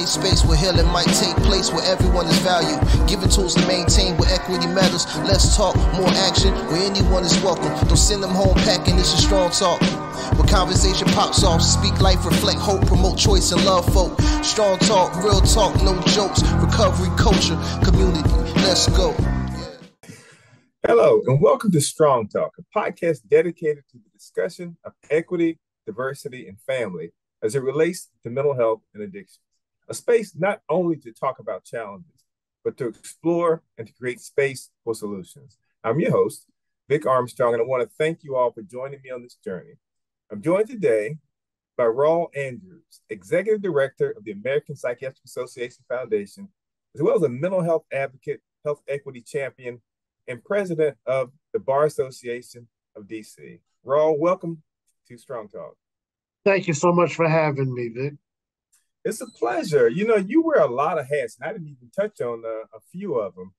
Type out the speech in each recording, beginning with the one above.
safe space where healing might take place, where everyone is valued. Given tools to maintain where equity matters. Less talk, more action, where anyone is welcome. Don't send them home packing, this is strong talk. Where conversation pops off, speak life, reflect hope, promote choice and love folk. Strong talk, real talk, no jokes. Recovery, culture, community. Let's go. Hello, and welcome to Strong Talk, a podcast dedicated to the discussion of equity, diversity, and family as it relates to mental health and addictions. A space not only to talk about challenges, but to explore and to create space for solutions. I'm your host, Vic Armstrong, and I want to thank you all for joining me on this journey. I'm joined today by Rawle Andrews, Executive Director of the American Psychiatric Association Foundation, as well as a mental health advocate, health equity champion, and president of the Bar Association of DC. Rawle, welcome to Strong Talk. Thank you so much for having me, Vic. It's a pleasure. You know, you wear a lot of hats, and I didn't even touch on a few of them.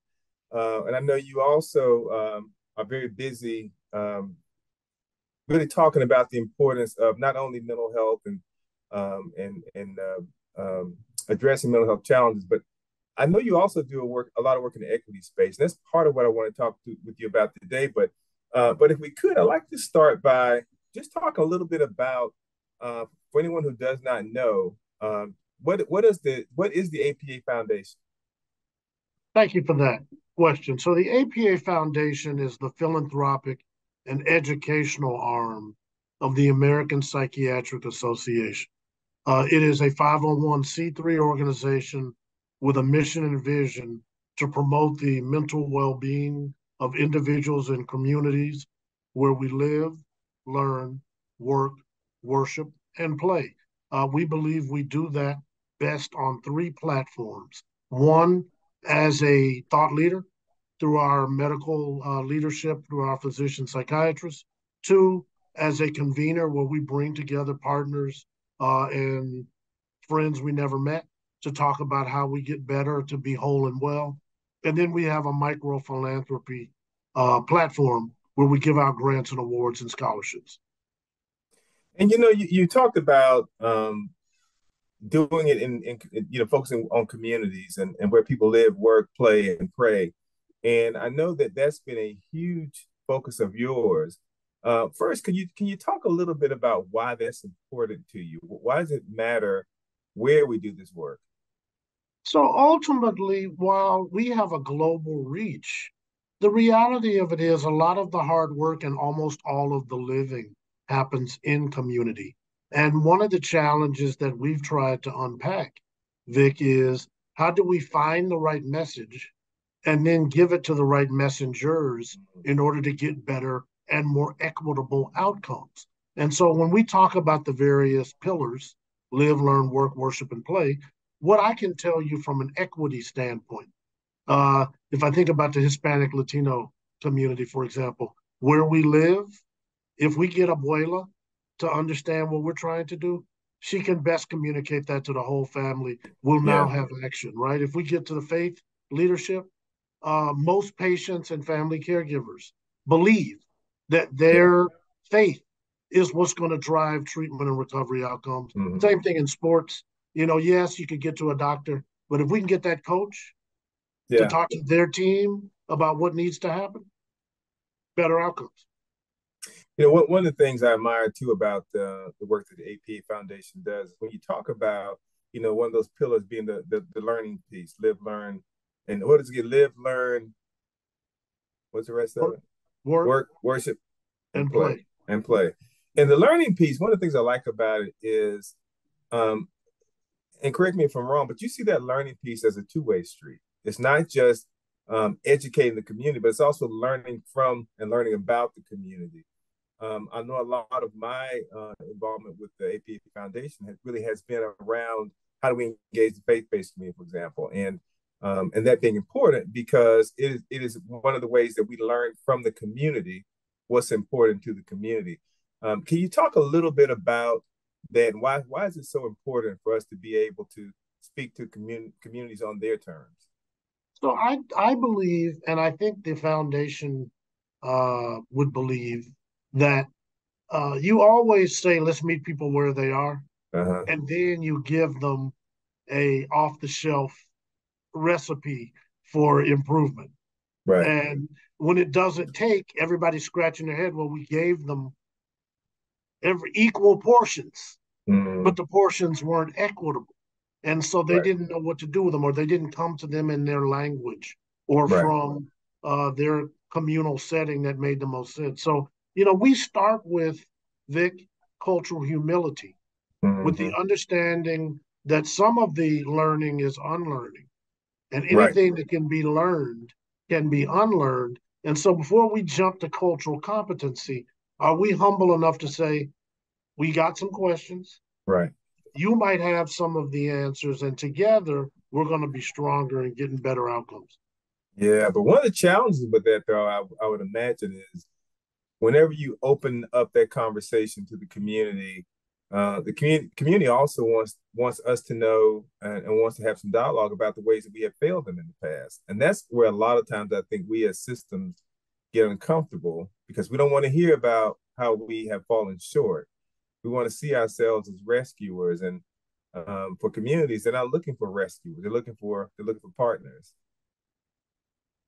And I know you also are very busy really talking about the importance of not only mental health and addressing mental health challenges, but I know you also do a lot of work in the equity space. That's part of what I want to talk with you about today. But if we could, I'd like to start by just talking a little bit about, for anyone who does not know, what is the APA Foundation? Thank you for that question. So the APA Foundation is the philanthropic and educational arm of the American Psychiatric Association. It is a 501c3 organization with a mission and vision to promote the mental well-being of individuals and communities where we live, learn, work, worship, and play. We believe we do that best on three platforms. One, as a thought leader through our medical leadership, through our physician psychiatrists. Two, as a convener where we bring together partners and friends we never met to talk about how we get better to be whole and well. And then we have a micro philanthropy platform where we give out grants and awards and scholarships. And you know, you talked about doing it in focusing on communities and where people live, work, play, and pray. And I know that that's been a huge focus of yours. First, can you talk a little bit about why that's important to you? Why does it matter where we do this work? So ultimately, while we have a global reach, the reality of it is a lot of the hard work and almost all of the living happens in community. And one of the challenges that we've tried to unpack, Vic, is how do we find the right message and then give it to the right messengers in order to get better and more equitable outcomes? And so when we talk about the various pillars, live, learn, work, worship, and play, what I can tell you from an equity standpoint, if I think about the Hispanic Latino community, for example, where we live, if we get Abuela to understand what we're trying to do, she can best communicate that to the whole family. We'll now have action, right? If we get to the faith leadership, most patients and family caregivers believe that their faith is what's going to drive treatment and recovery outcomes. Mm-hmm. Same thing in sports. You know, yes, you could get to a doctor, but if we can get that coach to talk to their team about what needs to happen, better outcomes. You know, one of the things I admire too about the work that the APA Foundation does is when you talk about, you know, one of those pillars being the learning piece, live, learn, and what does it get? Live, learn. What's the rest of it? Work, worship, and play. And play. And the learning piece, one of the things I like about it is, and correct me if I'm wrong, but you see that learning piece as a two-way street. It's not just educating the community, but it's also learning from and learning about the community. I know a lot of my involvement with the APA Foundation has been around how do we engage the faith-based community, for example, and that being important because it is one of the ways that we learn from the community what's important to the community. Can you talk a little bit about that? Why is it so important for us to be able to speak to communities on their terms? So I believe, and I think the foundation would believe that you always say, let's meet people where they are. And then you give them a off-the-shelf recipe for improvement. Right. And when it doesn't take, everybody's scratching their head. Well, we gave them every equal portions, but the portions weren't equitable. And so they Right. didn't know what to do with them, or they didn't come to them in their language or Right. from their communal setting that made the most sense. So, we start with, Vic, cultural humility, with the understanding that some of the learning is unlearning, and Right. anything that can be learned can be unlearned. And so before we jump to cultural competency, are we humble enough to say, we got some questions? Right. You might have some of the answers, and together we're going to be stronger and getting better outcomes. Yeah, but one of the challenges with that, though, I would imagine is whenever you open up that conversation to the community, the community also wants us to know and wants to have some dialogue about the ways that we have failed them in the past, and that's where a lot of times I think we as systems get uncomfortable because we don't want to hear about how we have fallen short. We want to see ourselves as rescuers, and for communities, they're not looking for rescuers; they're looking for partners.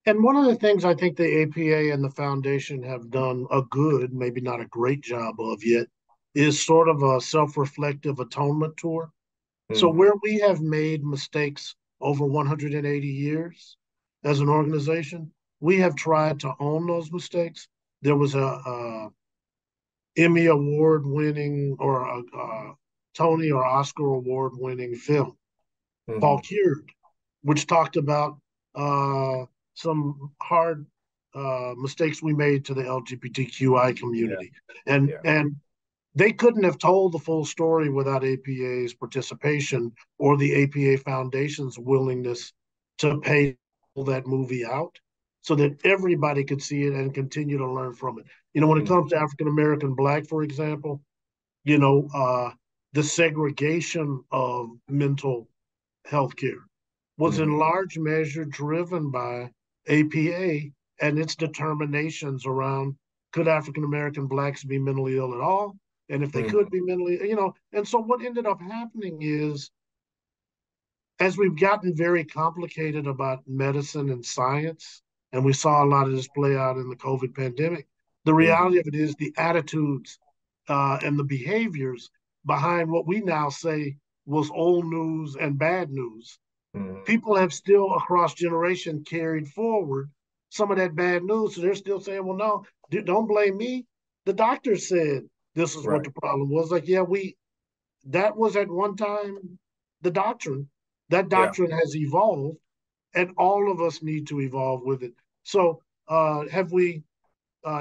And one of the things I think the APA and the foundation have done a good, maybe not a great job of yet, is sort of a self-reflective atonement tour. So Mm-hmm. where we have made mistakes over 180 years as an organization, we have tried to own those mistakes. There was a Emmy award winning or a Tony or Oscar award winning film Mm-hmm. called Cured, which talked about some hard mistakes we made to the LGBTQI Yeah. community, and Yeah. and they couldn't have told the full story without APA's participation or the APA Foundation's willingness to pay that movie out so that everybody could see it and continue to learn from it. When it Mm-hmm. comes to African American Black, for example, you know, uh, the segregation of mental health care was Mm-hmm. in large measure driven by APA and its determinations around, could African American Blacks be mentally ill at all? And if they could be mentally, and so what ended up happening is, as we've gotten very complicated about medicine and science, and we saw a lot of this play out in the COVID pandemic, the Mm-hmm. reality of it is the attitudes and the behaviors behind what we now say was old news and bad news. Mm-hmm. People have still across generation carried forward some of that bad news. So they're still saying, well, no, don't blame me. The doctor said this is what Right. the problem was. Like, yeah, that was at one time the doctrine. That Yeah. doctrine has evolved, and all of us need to evolve with it. So, have we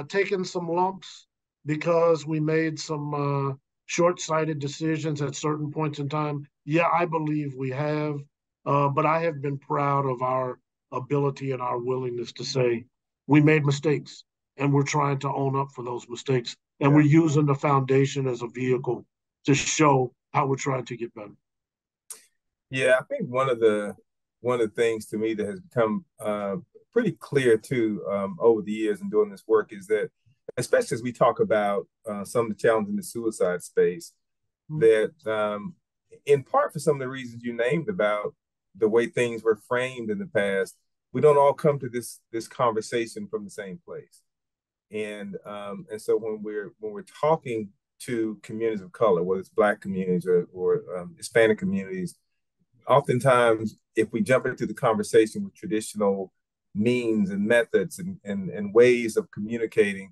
taken some lumps because we made some short-sighted decisions at certain points in time? Yeah, I believe we have, but I have been proud of our ability and our willingness to say we made mistakes, and we're trying to own up for those mistakes, and we're Yeah. using the foundation as a vehicle to show how we're trying to get better. Yeah, I think one of the things to me that has become pretty clear too over the years in doing this work is that, especially as we talk about some of the challenges in the suicide space, that in part for some of the reasons you named about the way things were framed in the past, we don't all come to this conversation from the same place, and so when we're talking to communities of color, whether it's Black communities or Hispanic communities, oftentimes, if we jump into the conversation with traditional means and methods and ways of communicating,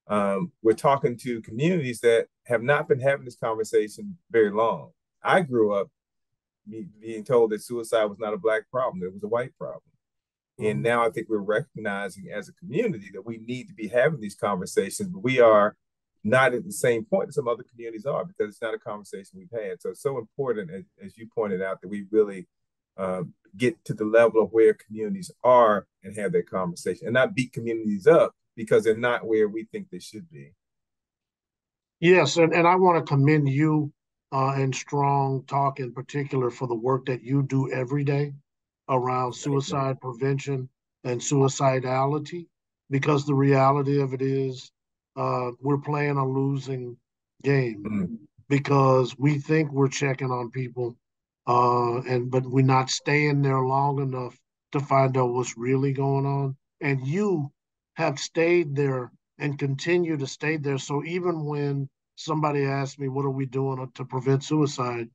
we're talking to communities that have not been having this conversation very long. I grew up being told that suicide was not a Black problem, it was a white problem. And now I think we're recognizing as a community that we need to be having these conversations, but we are not at the same point that some other communities are because it's not a conversation we've had. So it's so important, as you pointed out, that we really get to the level of where communities are and have that conversation and not beat communities up because they're not where we think they should be. Yes, and I want to commend you and Strong Talk in particular for the work that you do every day around suicide prevention and suicidality, because the reality of it is we're playing a losing game Mm-hmm. because we think we're checking on people but we're not staying there long enough to find out what's really going on. And you have stayed there and continue to stay there. So even when somebody asks me, what are we doing to prevent suicide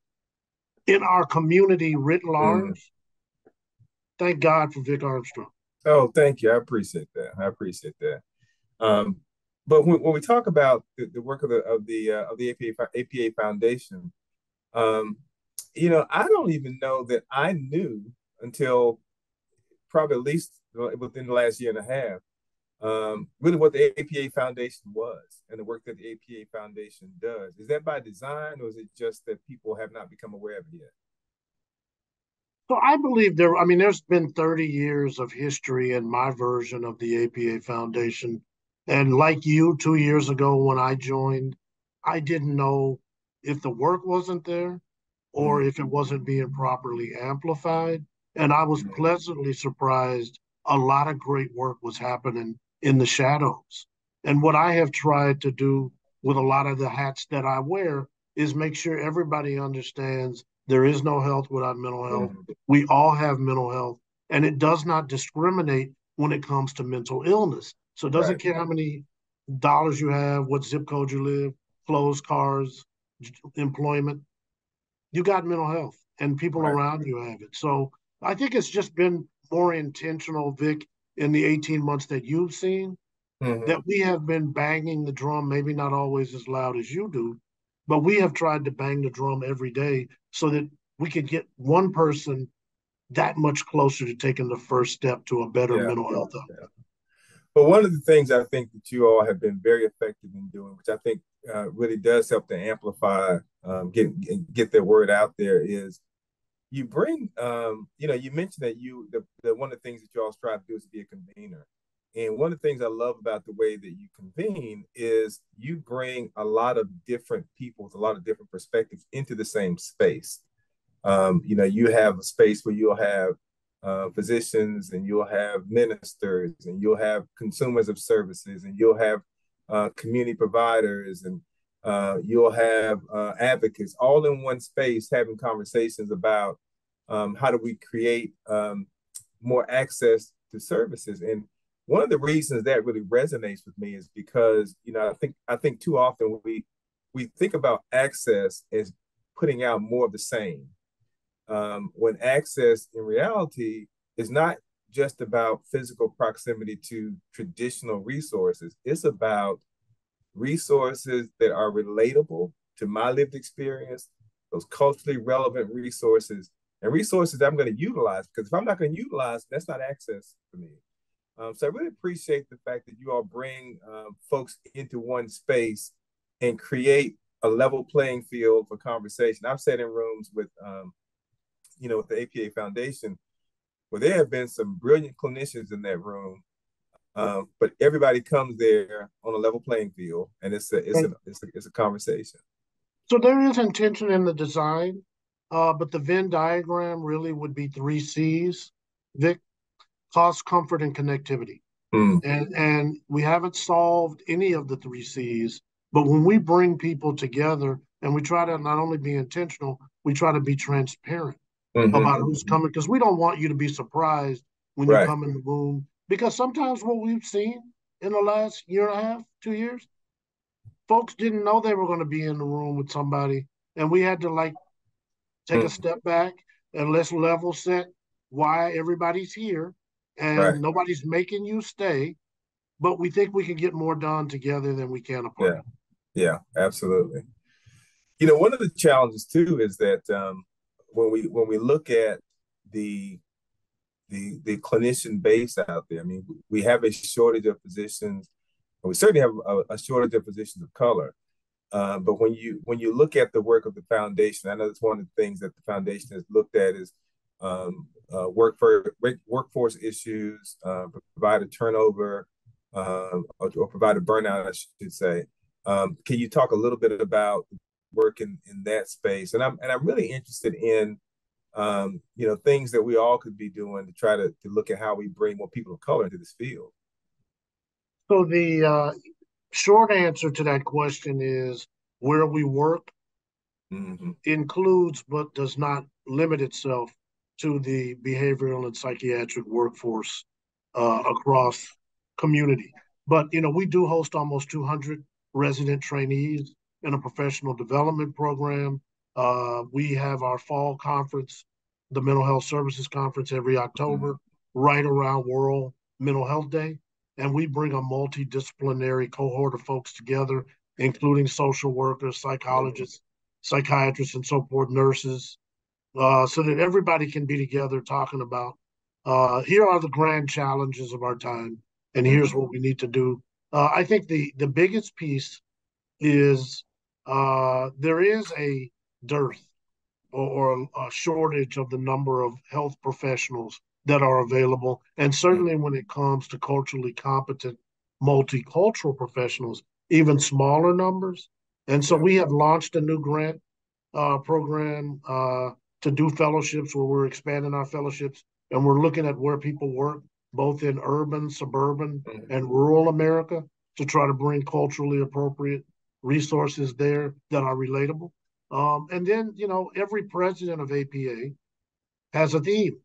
in our community writ Mm. large? Thank God for Vic Armstrong. Oh, thank you. I appreciate that. I appreciate that. Um, but when we talk about the work of the APA Foundation, um, I don't even know that I knew until probably at least within the last year and a half, really what the APA Foundation was and the work that the APA Foundation does. Is that by design, or is it just that people have not become aware of it yet? So I believe I mean, there's been 30 years of history in my version of the APA Foundation. And like you, 2 years ago when I joined, I didn't know if the work wasn't there or Mm-hmm. if it wasn't being properly amplified. And I was pleasantly surprised a lot of great work was happening in the shadows. And what I have tried to do with a lot of the hats that I wear is make sure everybody understands there is no health without mental health. Mm-hmm. We all have mental health, and it does not discriminate when it comes to mental illness. So it doesn't Right. care how many dollars you have, what zip code you live, clothes, cars, employment. You got mental health, and people Right. around you have it. So I think it's just been more intentional, Vic, in the 18 months that you've seen, Mm-hmm. that we have been banging the drum, maybe not always as loud as you do, but we have tried to bang the drum every day so that we could get one person that much closer to taking the first step to a better Yeah. mental health Yeah. But one of the things I think that you all have been very effective in doing, which I think really does help to amplify, get their word out there, is you bring, you mentioned that one of the things that you all strive to do is to be a convener. And one of the things I love about the way that you convene is you bring a lot of different people with a lot of different perspectives into the same space. You have a space where you'll have physicians, and you'll have ministers, and you'll have consumers of services, and you'll have community providers, and you'll have advocates all in one space having conversations about how do we create more access to services. And one of the reasons that really resonates with me is because I think too often we think about access as putting out more of the same, when access in reality is not just about physical proximity to traditional resources. It's about resources that are relatable to my lived experience, those culturally relevant resources, and resources that I'm going to utilize. Because if I'm not going to utilize, that's not access for me. So I really appreciate the fact that you all bring folks into one space and create a level playing field for conversation. I've sat in rooms with the APA Foundation, where there have been some brilliant clinicians in that room, but everybody comes there on a level playing field, and and it's a conversation. so there is intention in the design, but the Venn diagram really would be three C's, Vic: cost, comfort, and connectivity. Mm, And we haven't solved any of the three C's, but when we bring people together and we try to not only be intentional, we try to be transparent mm-hmm, about who's coming, because we don't want you to be surprised when you right. come in the room. Because sometimes what we've seen in the last year and a half, 2 years, folks didn't know they were going to be in the room with somebody, and we had to like take a Mm, step back and let's level set why everybody's here, right. and nobody's making you stay, but we think we can get more done together than we can apart. Yeah. Yeah. Absolutely. One of the challenges too is that when we look at the the clinician base out there, I mean, we have a shortage of physicians. We certainly have a shortage of physicians of color. But when you look at the work of the foundation, I know that's one of the things that the foundation has looked at is workforce issues, provider turnover, or provider burnout, I should say. Can you talk a little bit about work in that space? And I'm really interested in things that we all could be doing to try to look at how we bring more people of color into this field. So the short answer to that question is where we work. Mm-hmm. includes but does not limit itself to the behavioral and psychiatric workforce across community. But we do host almost 200 resident trainees in a professional development program. We have our fall conference, the Mental Health Services Conference, every October, right around World Mental Health Day. And we bring a multidisciplinary cohort of folks together, including social workers, psychologists, psychiatrists, and so forth, nurses, so that everybody can be together talking about here are the grand challenges of our time, and here's what we need to do. I think the biggest piece is there is a dearth or a shortage of the number of health professionals that are available, and certainly when it comes to culturally competent multicultural professionals, even smaller numbers. And so we have launched a new grant program to do fellowships where we're expanding our fellowships and we're looking at where people work, both in urban, suburban, and rural America, to try to bring culturally appropriate resources there that are relatable. And then, every president of APA has a theme.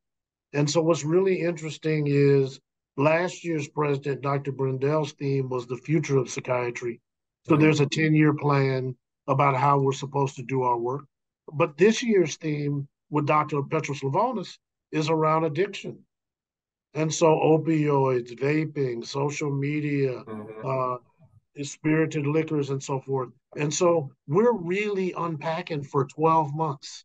And so what's really interesting is last year's president, Dr. Brindell's theme was the future of psychiatry. So there's a 10-year plan about how we're supposed to do our work. But this year's theme with Dr. Petros Lavonis is around addiction. And so opioids, vaping, social media, spirited liquors, and so forth. And so we're really unpacking for 12 months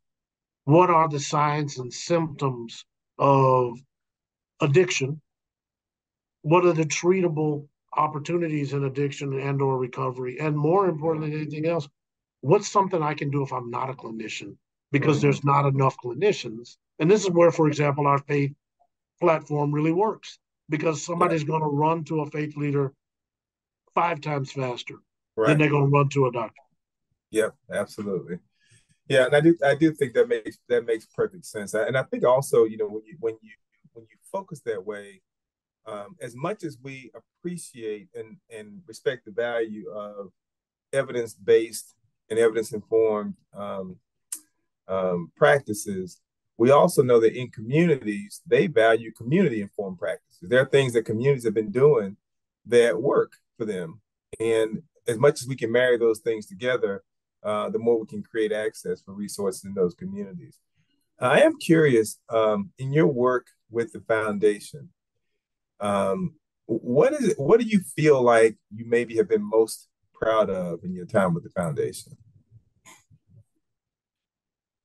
what are the signs and symptoms of addiction, what are the treatable opportunities in addiction and or recovery, and more importantly than anything else, what's something I can do if I'm not a clinician, because there's not enough clinicians. And this is where, for example, our faith platform really works, because somebody's going to run to a faith leader 5 times faster than they're going to run to a doctor. Yep, absolutely. Yeah, and I do think that makes perfect sense. And I think also, when you focus that way, as much as we appreciate and respect the value of evidence-based and evidence-informed practices, we also know that in communities, they value community-informed practices. There are things that communities have been doing that work for them. And as much as we can marry those things together, the more we can create access for resources in those communities. I am curious, in your work with the foundation, what do you feel like you maybe have been most proud of in your time with the foundation?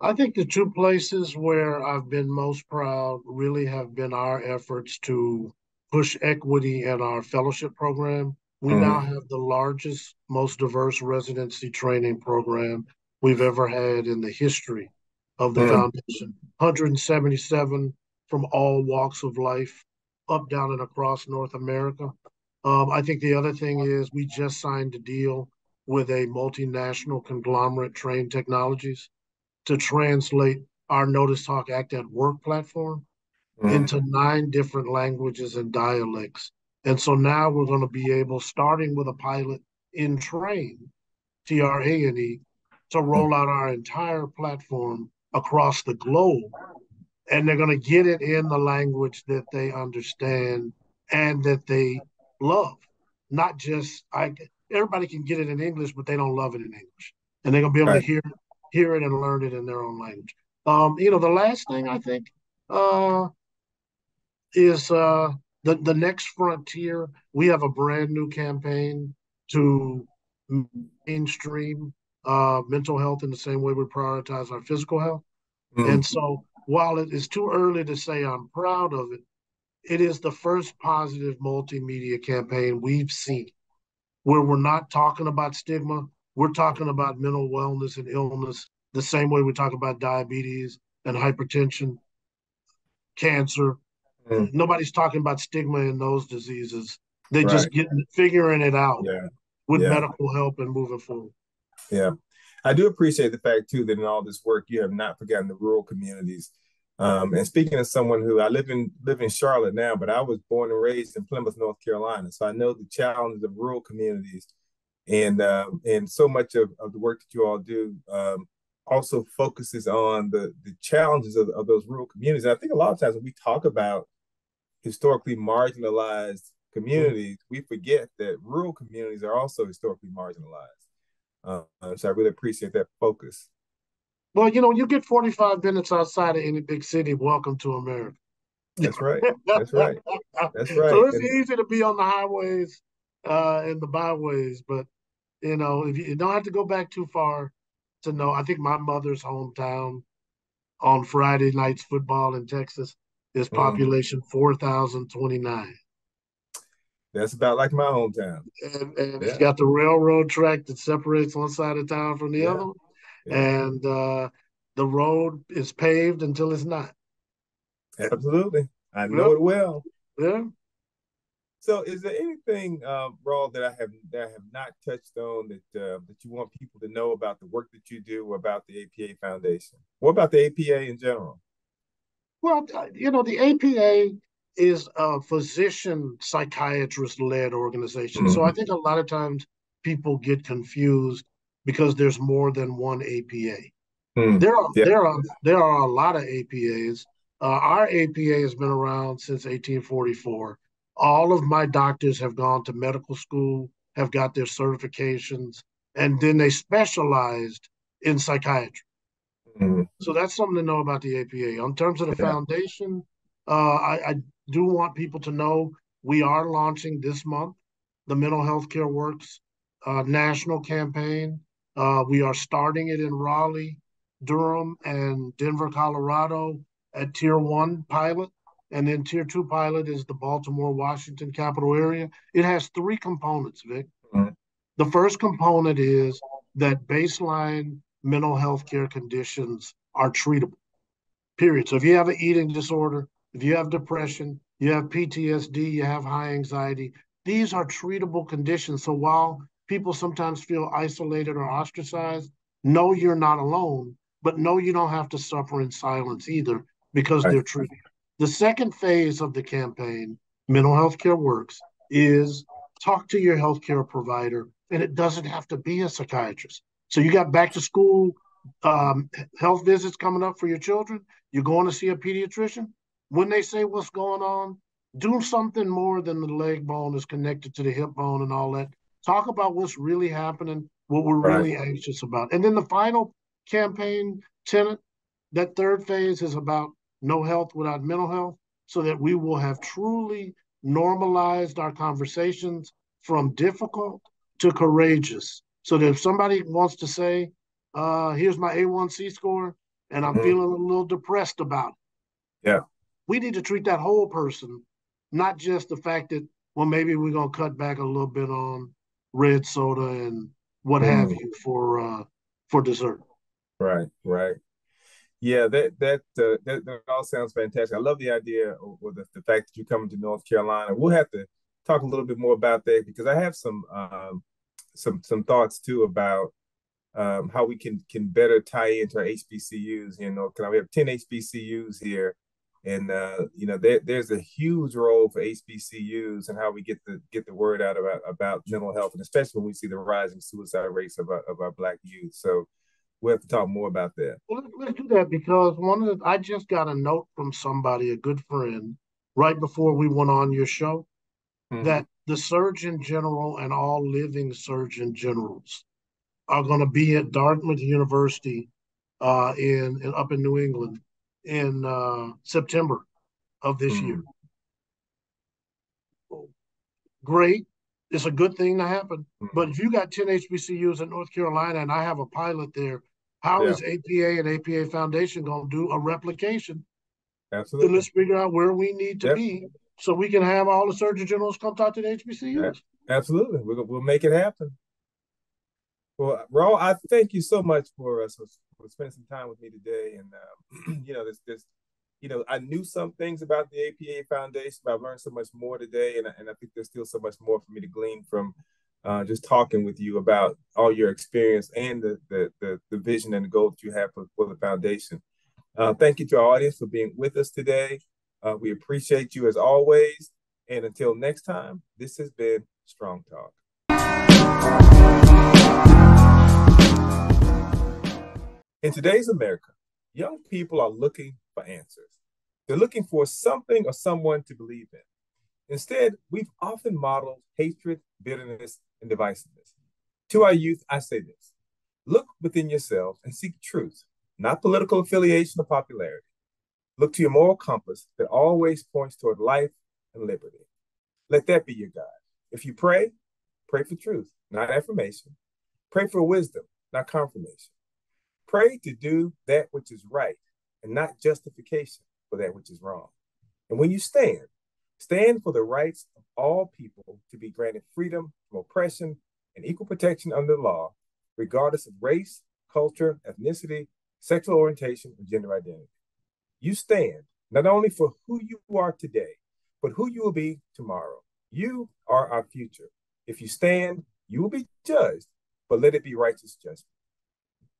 I think the 2 places where I've been most proud really have been our efforts to push equity in our fellowship program. We now have the largest, most diverse residency training program we've ever had in the history of the foundation. 177 from all walks of life, up, down, and across North America. I think the other thing is we just signed a deal with a multinational conglomerate, Train Technologies, to translate our Notice, Talk, Act at Work platform into 9 different languages and dialects. And so now we're going to be able, starting with a pilot in Train, TRANE, to roll out our entire platform across the globe. And they're going to get it in the language that they understand and that they love. Not just, everybody can get it in English, but they don't love it in English. And they're going to be able to hear it and learn it in their own language. The last thing I think is the next frontier. We have a brand new campaign to mainstream mental health in the same way we prioritize our physical health. And so while it is too early to say I'm proud of it, it is the first positive multimedia campaign we've seen where we're not talking about stigma. We're talking about mental wellness and illness the same way we talk about diabetes and hypertension, cancer. Nobody's talking about stigma in those diseases. They just figuring it out with medical help and moving forward. Yeah. I do appreciate the fact, too, that in all this work, you have not forgotten the rural communities. And speaking as someone who I live in Charlotte now, but I was born and raised in Plymouth, North Carolina. So I know the challenges of rural communities and so much of the work that you all do also focuses on the challenges of those rural communities. And I think a lot of times when we talk about historically marginalized communities, we forget that rural communities are also historically marginalized. So I really appreciate that focus. Well, you get 45 minutes outside of any big city, welcome to America. That's right. That's right. That's right. So it's easy to be on the highways and the byways, but if you don't have to go back too far to know, I think my mother's hometown on Friday night's football in Texas is population 4,029. That's about like my hometown. And it's got the railroad track that separates one side of town from the other. And the road is paved until it's not. Absolutely. I know it well. Yeah. So is there anything, Rawle, that I have not touched on that you want people to know about the work that you do, about the APA Foundation? What about the APA in general? Well, the APA is a physician psychiatrist-led organization. So I think a lot of times people get confused because there's more than one APA. There are a lot of APAs. Our APA has been around since 1844. All of my doctors have gone to medical school, have got their certifications, and then they specialized in psychiatry. So that's something to know about the APA. In terms of the foundation, I do want people to know we are launching this month the Mental Health Care Works national campaign. We are starting it in Raleigh, Durham, and Denver, Colorado at Tier 1 pilot. And then Tier 2 pilot is the Baltimore, Washington capital area. It has three components, Vic. The first component is that baseline mental health care conditions are treatable, period. So if you have an eating disorder, if you have depression, you have PTSD, you have high anxiety, these are treatable conditions. So while people sometimes feel isolated or ostracized, know you're not alone, but know you don't have to suffer in silence either because they're treated. The second phase of the campaign, Mental Health Care Works, is talk to your healthcare provider, and it doesn't have to be a psychiatrist. So you got back to school health visits coming up for your children. You're going to see a pediatrician. When they say what's going on, do something more than the leg bone is connected to the hip bone and all that. Talk about what's really happening, what we're really anxious about. And then the final campaign tenet, that third phase, is about no health without mental health, so that we will have truly normalized our conversations from difficult to courageous. So that if somebody wants to say, here's my A1C score, and I'm feeling a little depressed about it. We need to treat that whole person, not just the fact that, well, maybe we're going to cut back a little bit on red soda and what have you for dessert. Right. Yeah, that all sounds fantastic. I love the idea or the fact that you're coming to North Carolina. We'll have to talk a little bit more about that because I have some thoughts too about how we can better tie into our HBCUs. We have 10 HBCUs here, and there's a huge role for HBCUs and how we get the word out about mental health, and especially when we see the rising suicide rates of our Black youth. So we'll have to talk more about that. Well, let's do that because I just got a note from somebody, a good friend, right before we went on your show, that the Surgeon General and all living Surgeon Generals are going to be at Dartmouth University up in New England in September of this year. Great. It's a good thing to happen. But if you got 10 HBCUs in North Carolina and I have a pilot there, how is APA and APA Foundation going to do a replication? Absolutely. So let's figure out where we need to be so we can have all the Surgeon Generals come talk to the HBCUs. Absolutely. We'll make it happen. Well, Rawle, I thank you so much for spending some time with me today. And I knew some things about the APA Foundation, but I've learned so much more today, and I think there's still so much more for me to glean from just talking with you about all your experience and the vision and the goal that you have for the foundation. Thank you to our audience for being with us today. We appreciate you as always. And until next time, this has been Strong Talk. In today's America, young people are looking for answers. They're looking for something or someone to believe in. Instead, we've often modeled hatred, bitterness, and divisiveness. To our youth, I say this: look within yourself and seek truth, not political affiliation or popularity. Look to your moral compass that always points toward life and liberty. Let that be your guide. If you pray, pray for truth, not affirmation. Pray for wisdom, not confirmation. Pray to do that which is right and not justification for that which is wrong. And when you stand, stand for the rights of all people to be granted freedom from oppression and equal protection under the law, regardless of race, culture, ethnicity, sexual orientation, or gender identity. You stand not only for who you are today, but who you will be tomorrow. You are our future. If you stand, you will be judged, but let it be righteous judgment.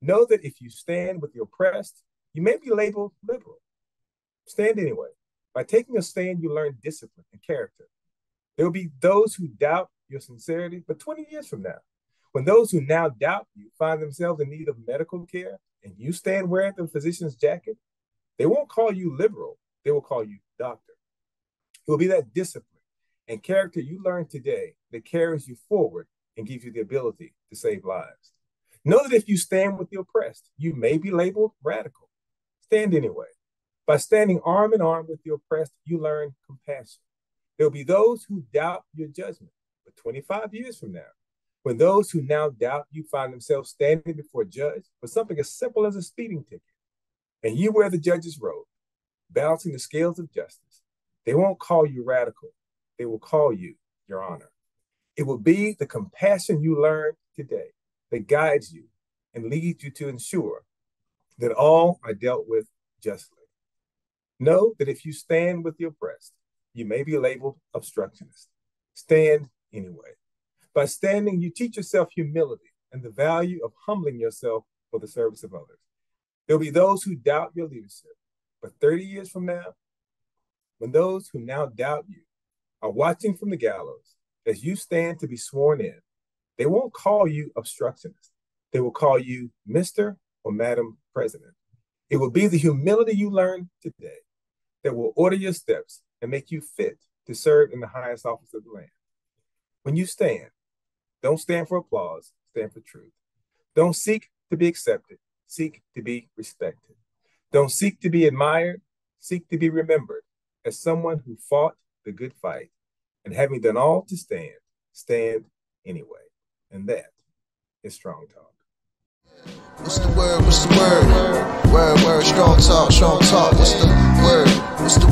Know that if you stand with the oppressed, you may be labeled liberal. Stand anyway. By taking a stand, you learn discipline and character. There will be those who doubt your sincerity, but 20 years from now, when those who now doubt you find themselves in need of medical care and you stand wearing the physician's jacket, they won't call you liberal. They will call you doctor. It will be that discipline and character you learn today that carries you forward and gives you the ability to save lives. Know that if you stand with the oppressed, you may be labeled radical. Stand anyway. By standing arm in arm with the oppressed, you learn compassion. There will be those who doubt your judgment, but 25 years from now, when those who now doubt you find themselves standing before a judge for something as simple as a speeding ticket, and you wear the judge's robe, balancing the scales of justice, they won't call you radical. They will call you your honor. It will be the compassion you learn today that guides you and leads you to ensure that all are dealt with justly. Know that if you stand with the oppressed, you may be labeled obstructionist. Stand anyway. By standing, you teach yourself humility and the value of humbling yourself for the service of others. There'll be those who doubt your leadership, but 30 years from now, when those who now doubt you are watching from the gallows as you stand to be sworn in, they won't call you obstructionist. They will call you Mr. or Madam President. It will be the humility you learn today that will order your steps and make you fit to serve in the highest office of the land. When you stand, don't stand for applause, stand for truth. Don't seek to be accepted, seek to be respected. Don't seek to be admired, seek to be remembered as someone who fought the good fight, and having done all to stand, stand anyway. And that is strong talk. What's the word? What's the word? Word, strong talk, strong talk. What's the word? What's the